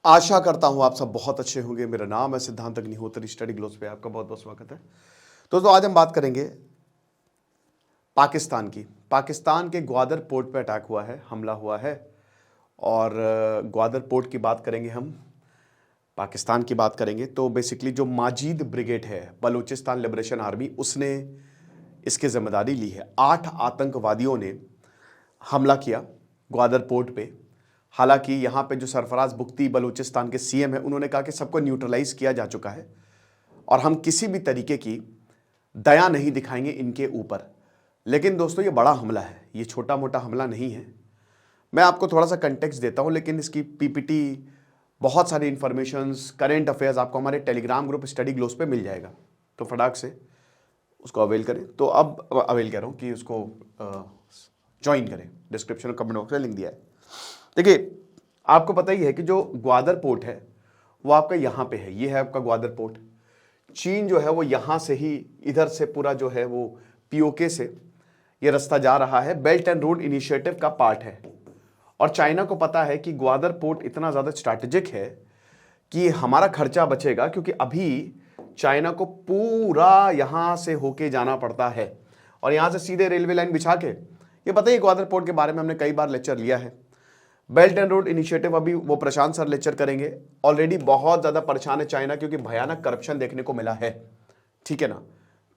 आशा करता हूं आप सब बहुत अच्छे होंगे। मेरा नाम है सिद्धांत अग्निहोत्री, स्टडी ग्लोस पे आपका बहुत बहुत स्वागत है। दोस्तों आज हम बात करेंगे पाकिस्तान की। पाकिस्तान के ग्वादर पोर्ट पे अटैक हुआ है, हमला हुआ है और ग्वादर पोर्ट की बात करेंगे हम, पाकिस्तान की बात करेंगे तो बेसिकली जो माजिद ब्रिगेड है, बलूचिस्तान लिबरेशन आर्मी, उसने इसकी जिम्मेदारी ली है। 8 आतंकवादियों ने हमला किया ग्वादर पोर्ट पे। हालांकि यहाँ पे जो सरफराज बुख्ती बलूचिस्तान के सीएम है, उन्होंने कहा कि सबको न्यूट्रलाइज किया जा चुका है और हम किसी भी तरीके की दया नहीं दिखाएंगे इनके ऊपर। लेकिन दोस्तों ये बड़ा हमला है, ये छोटा मोटा हमला नहीं है। मैं आपको थोड़ा सा कंटेक्स्ट देता हूँ, लेकिन इसकी पीपीटी, बहुत सारी इंफॉर्मेशंस, करंट अफेयर्स आपको हमारे टेलीग्राम ग्रुप स्टडी ग्लोस पे मिल जाएगा, तो फटाक से उसको अवेल करें। तो अब अवेल कह रहा हूँ कि उसको ज्वाइन करें, डिस्क्रिप्शन और कमेंट बॉक्स में लिंक दिया है। देखिए आपको पता ही है कि जो ग्वादर पोर्ट है वो आपका यहाँ पे है, ये है आपका ग्वादर पोर्ट। चीन जो है वो यहाँ से ही, इधर से पूरा जो है वो पीओके से ये रास्ता जा रहा है, बेल्ट एंड रोड इनिशिएटिव का पार्ट है। और चाइना को पता है कि ग्वादर पोर्ट इतना ज़्यादा स्ट्रैटेजिक है कि हमारा खर्चा बचेगा, क्योंकि अभी चाइना को पूरा यहाँ से होके जाना पड़ता है और यहाँ से सीधे रेलवे लाइन बिछा के, ये पता ही ग्वादर पोर्ट के बारे में हमने कई बार लेक्चर लिया है। बेल्ट एंड रोड इनिशिएटिव अभी वो प्रशांत सर लेक्चर करेंगे। ऑलरेडी बहुत ज़्यादा परेशान है चाइना, क्योंकि भयानक करप्शन देखने को मिला है, ठीक है ना।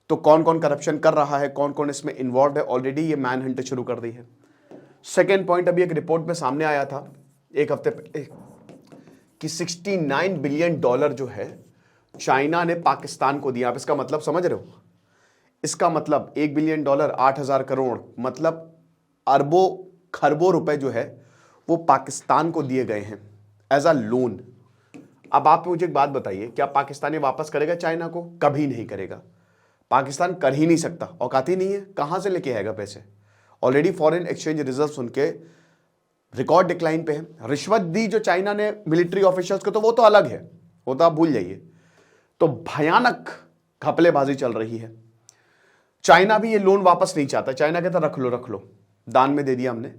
तो कौन कौन करप्शन कर रहा है, कौन कौन इसमें इन्वॉल्व है, ऑलरेडी ये मैन हंट शुरू कर दी है। सेकेंड पॉइंट, अभी एक रिपोर्ट में सामने आया था एक हफ्ते पहले कि $69 बिलियन जो है चाइना ने पाकिस्तान को दिया। आप इसका मतलब समझ रहे हो? इसका मतलब $1 बिलियन 8,000 करोड़, मतलब अरबों खरबों रुपए जो है वो पाकिस्तान को दिए गए हैं एज अ लोन। अब आप मुझे एक बात बताइए, क्या पाकिस्तान ये वापस करेगा चाइना को? कभी नहीं करेगा। पाकिस्तान कर ही नहीं सकता, औकात ही नहीं है, कहां से लेके आएगा पैसे? ऑलरेडी फॉरेन एक्सचेंज रिजर्व्स उनके रिकॉर्ड डिक्लाइन पे है। रिश्वत दी जो चाइना ने मिलिट्री ऑफिशियल्स को, तो वो तो अलग है, वो तो आप भूल जाइए। तो भयानक घपलेबाजी चल रही है। चाइना भी ये लोन वापस नहीं चाहता। चाइना कहता रख लो, दान में दे दिया हमने,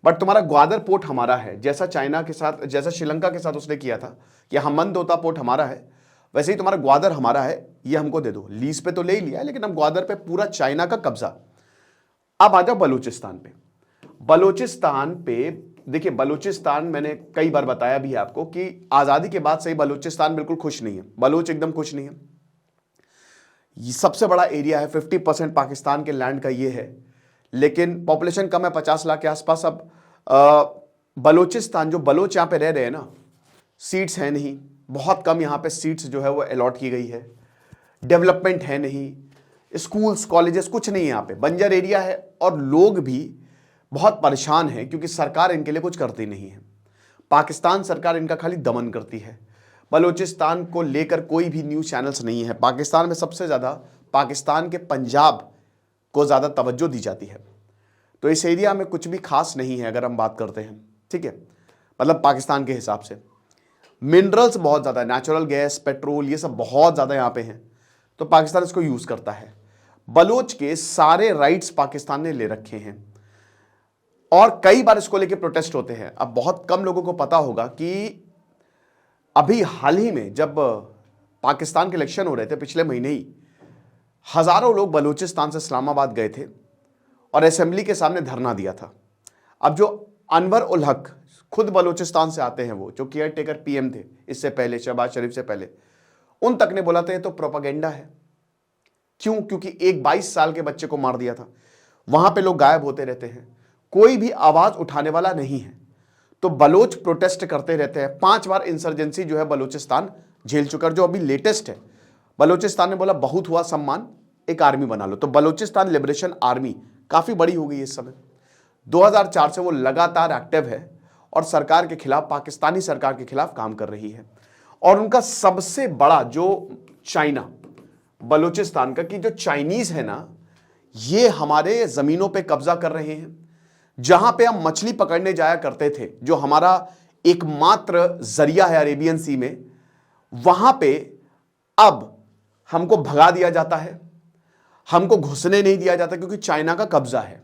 बट तुम्हारा ग्वादर पोर्ट हमारा है। जैसा चाइना के साथ, जैसा श्रीलंका के साथ उसने किया था कि हम्बनतोता पोर्ट हमारा है, वैसे ही तुम्हारा ग्वादर हमारा है, ये हमको दे दो। लीज पे तो ले ही लिया, लेकिन हम ग्वादर पे पूरा चाइना का कब्जा। अब आ जाओ बलूचिस्तान पे। बलूचिस्तान पे देखिए, बलूचिस्तान मैंने कई बार बताया भी है आपको कि आजादी के बाद से ही बलूचिस्तान बिल्कुल खुश नहीं है। बलूच एकदम खुश नहीं है। ये सबसे बड़ा एरिया है, 50% पाकिस्तान के लैंड का ये है, लेकिन पॉपुलेशन कम है, 50 लाख के आसपास। अब बलूचिस्तान, जो बलोच यहाँ पे रह रहे हैं ना, सीट्स हैं नहीं, बहुत कम यहाँ पे सीट्स जो है वो अलॉट की गई है। डेवलपमेंट है नहीं, स्कूल्स कॉलेजेस कुछ नहीं है यहाँ पे, बंजर एरिया है और लोग भी बहुत परेशान हैं, क्योंकि सरकार इनके लिए कुछ करती नहीं है। पाकिस्तान सरकार इनका खाली दमन करती है। बलूचिस्तान को लेकर कोई भी न्यूज़ चैनल्स नहीं है। पाकिस्तान में सबसे ज़्यादा पाकिस्तान के पंजाब को ज़्यादा तवज्जो दी जाती है। तो इस एरिया में कुछ भी खास नहीं है अगर हम बात करते हैं, ठीक है, मतलब पाकिस्तान के हिसाब से। मिनरल्स बहुत ज़्यादा है, नेचुरल गैस, पेट्रोल, ये सब बहुत ज़्यादा यहाँ पे हैं, तो पाकिस्तान इसको यूज़ करता है। बलोच के सारे राइट्स पाकिस्तान ने ले रखे हैं और कई बार इसको लेके प्रोटेस्ट होते हैं। अब बहुत कम लोगों को पता होगा कि अभी हाल ही में जब पाकिस्तान के इलेक्शन हो रहे थे पिछले महीने ही, हजारों लोग बलूचिस्तान से इस्लामाबाद गए थे और असेंबली के सामने धरना दिया था। अब जो अनवर उल हक खुद बलूचिस्तान से आते हैं, वो जो केयर टेकर पीएम थे इससे पहले, शहबाज शरीफ से पहले, उन तक ने बोला था ये तो प्रोपागेंडा है। क्यों? क्योंकि एक 22 साल के बच्चे को मार दिया था। वहां पे लोग गायब होते रहते हैं, कोई भी आवाज उठाने वाला नहीं है। तो बलोच प्रोटेस्ट करते रहते हैं। 5 बार इंसर्जेंसी जो है बलूचिस्तान झेल चुका, जो अभी लेटेस्ट है। बलूचिस्तान ने बोला बहुत हुआ सम्मान, एक आर्मी बना लो। तो बलूचिस्तान लिबरेशन आर्मी काफी बड़ी हो गई इस समय। 2004 से वो लगातार एक्टिव है और सरकार के खिलाफ, पाकिस्तानी सरकार के खिलाफ काम कर रही है। और उनका सबसे बड़ा जो चाइना, बलूचिस्तान का, कि जो चाइनीज है ना, ये हमारे जमीनों पे कब्जा कर रहे हैं। जहां पे हम मछली पकड़ने जाया करते थे, जो हमारा एकमात्र जरिया है अरेबियन सी में, वहां पे अब हमको भगा दिया जाता है, हमको घुसने नहीं दिया जाता, क्योंकि चाइना का कब्जा है।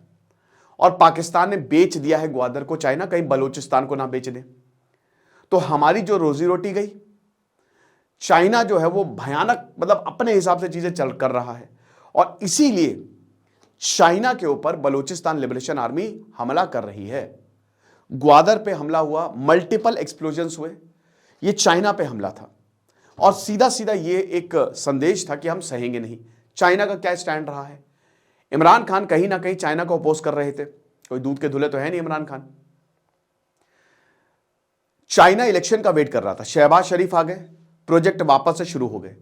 और पाकिस्तान ने बेच दिया है ग्वादर को चाइना, कहीं बलूचिस्तान को ना बेच दे। तो हमारी जो रोजी रोटी गई। चाइना जो है वो भयानक, मतलब अपने हिसाब से चीजें चल कर रहा है, और इसीलिए चाइना के ऊपर बलूचिस्तान लिबरेशन आर्मी हमला कर रही है। ग्वादर पे हमला हुआ, मल्टीपल एक्सप्लोजन्स हुए, ये चाइना पे हमला था, और सीधा सीधा ये एक संदेश था कि हम सहेंगे नहीं। चाइना का क्या स्टैंड रहा है? इमरान खान कहीं ना कहीं चाइना को अपोज कर रहे थे, कोई दूध के धुले तो है नहीं इमरान खान। चाइना इलेक्शन का वेट कर रहा था, शहबाज शरीफ आ गए, प्रोजेक्ट वापस से शुरू हो गए।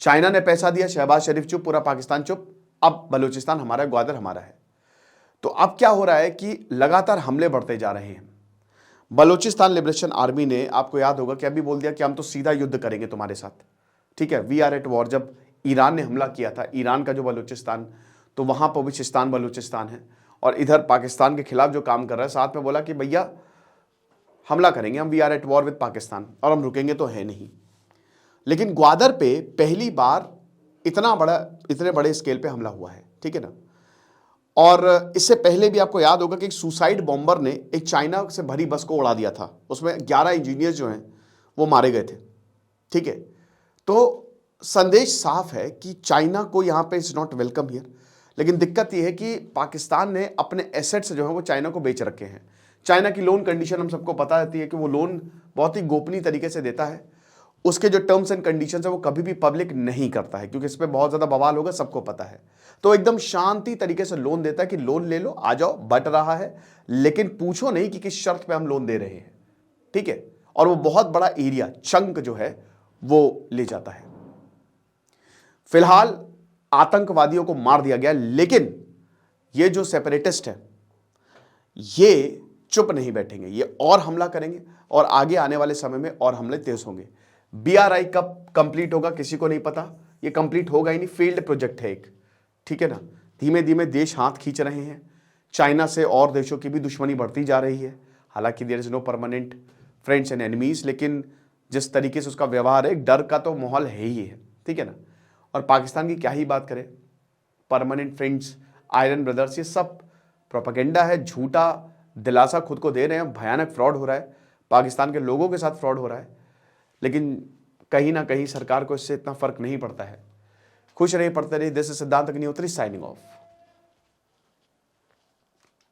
चाइना ने पैसा दिया, शहबाज शरीफ चुप, पूरा पाकिस्तान चुप, अब बलूचिस्तान हमारा है, ग्वादर हमारा है। तो अब क्या हो रहा है कि लगातार हमले बढ़ते जा रहे हैं। बलूचिस्तान लिबरेशन आर्मी ने, आपको याद होगा कि अभी बोल दिया कि हम तो सीधा युद्ध करेंगे तुम्हारे साथ, ठीक है, वी आर एट वॉर। जब ईरान ने हमला किया था, ईरान का जो बलूचिस्तान, तो वहां पर भी सिस्तान बलूचिस्तान है, और इधर पाकिस्तान के खिलाफ जो काम कर रहा है, साथ में बोला कि भैया हमला करेंगे हम, we are at war with Pakistan, और हम रुकेंगे तो है नहीं। लेकिन ग्वादर पे पहली बार इतने बड़े स्केल पे हमला हुआ है, ठीक है ना। और इससे पहले भी आपको याद होगा कि एक सुसाइड बॉम्बर ने एक चाइना से भरी बस को उड़ा दिया था, उसमें 11 इंजीनियर जो हैं वो मारे गए थे, ठीक है। तो संदेश साफ है कि चाइना को यहाँ पे इज नॉट वेलकम हियर। लेकिन दिक्कत यह है कि पाकिस्तान ने अपने एसेट्स जो है वो चाइना को बेच रखे हैं। चाइना की लोन कंडीशन हम सबको पता रहती है कि वो लोन बहुत ही गोपनीय तरीके से देता है, उसके जो टर्म्स एंड कंडीशंस है वो कभी भी पब्लिक नहीं करता है, क्योंकि इस पर बहुत ज्यादा बवाल होगा, सबको पता है। तो एकदम शांति तरीके से लोन देता है कि लोन ले लो, आ जाओ, बट रहा है, लेकिन पूछो नहीं कि किस शर्त पे हम लोन दे रहे हैं, ठीक है। और वो बहुत बड़ा एरिया चंक जो है वो ले जाता है। फिलहाल आतंकवादियों को मार दिया गया, लेकिन ये जो सेपरेटिस्ट है ये चुप नहीं बैठेंगे, ये और हमला करेंगे, और आगे आने वाले समय में और हमले तेज होंगे। BRI कब कंप्लीट होगा किसी को नहीं पता, ये कंप्लीट होगा ही नहीं, फील्ड प्रोजेक्ट है एक, ठीक है ना। धीमे धीमे देश हाथ खींच रहे हैं, चाइना से और देशों की भी दुश्मनी बढ़ती जा रही है। हालांकि there is no permanent friends and enemies, लेकिन जिस तरीके से उसका व्यवहार है, डर का तो माहौल है ही है, ठीक है ना। और पाकिस्तान की क्या ही बात करें, परमानेंट फ्रेंड्स, आयरन ब्रदर्स, ये सब प्रोपेगेंडा है, झूठा दिलासा खुद को दे रहे हैं। भयानक फ्रॉड हो रहा है, पाकिस्तान के लोगों के साथ फ्रॉड हो रहा है, लेकिन कहीं ना कहीं सरकार को इससे इतना फर्क नहीं पड़ता है। खुश रहिए, पढ़ते रहिए। दिस इज सिद्धांत अग्निहोत्री साइनिंग ऑफ।